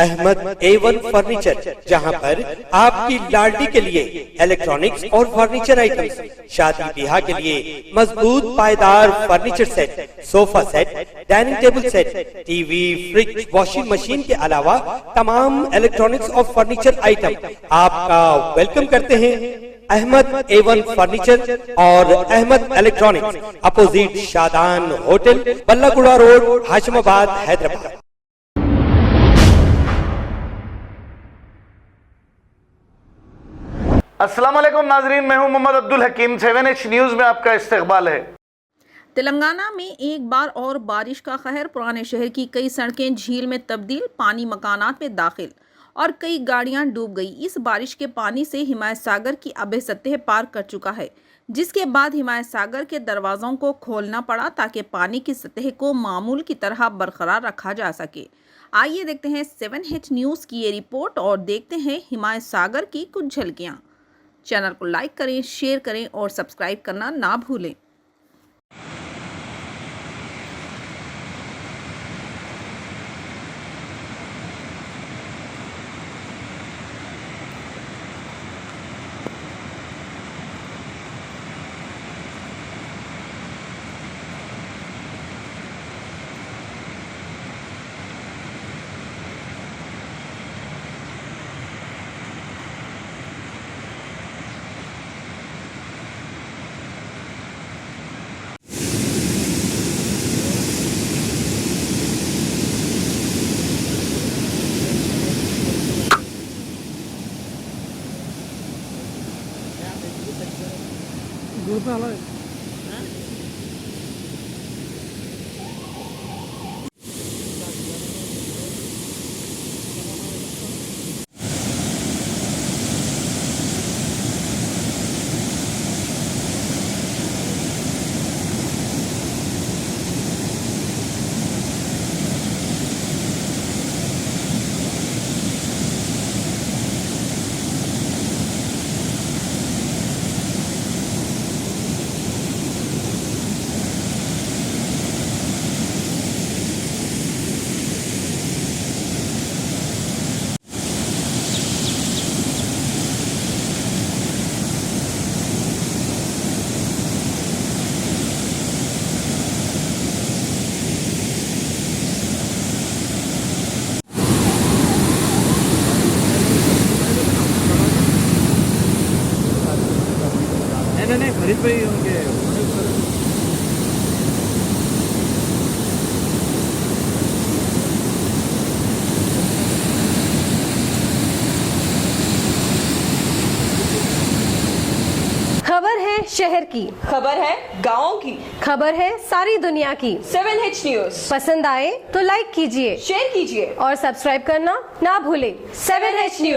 Ahmad A1 furniture, जहां पर आपकी लाडली के लिए इलेक्ट्रॉनिक्स और फर्नीचर आइटम्स, शादी ब्याह के लिए मजबूत पायदार furniture set, sofa set, dining table set, TV, fridge, washing machine के अलावा तमाम इलेक्ट्रॉनिक्स और फर्नीचर आइटम आपका वेलकम करते हैं। अहमद A1 फर्नीचर और Ahmed electronics, opposite Shadan hotel, Ballaguda road, Hashimabad, Hyderabad. अस्सलाम वालेकुम नाजरीन, मैं हूं मोहम्मद अब्दुल हकीम। 7H न्यूज़ में आपका इस्तकबाल है। तेलंगाना में एक बार और बारिश का कहर, पुराने शहर की कई सड़कें झील में तब्दील, पानी मकानात में दाखिल और कई गाड़ियां डूब गई। इस बारिश के पानी से हिमायत सागर की आबे सतह पार कर चुका है, जिसके बाद हिमायत सागर के दरवाज़ों को खोलना पड़ा ताकि पानी की सतह को मामूल की तरह बरकरार रखा जा सके। आइए देखते हैं 7H न्यूज़ की ये रिपोर्ट और देखते हैं हिमायत सागर की कुछ झलकियाँ। चैनल को लाइक करें, शेयर करें और सब्सक्राइब करना ना भूलें। नहीं खरीद पे ही उनके खबर है शहर की, खबर है गाँव की, खबर है सारी दुनिया की। 7H न्यूज़ पसंद आए तो लाइक कीजिए, शेयर कीजिए और सब्सक्राइब करना ना भूलें। 7H news.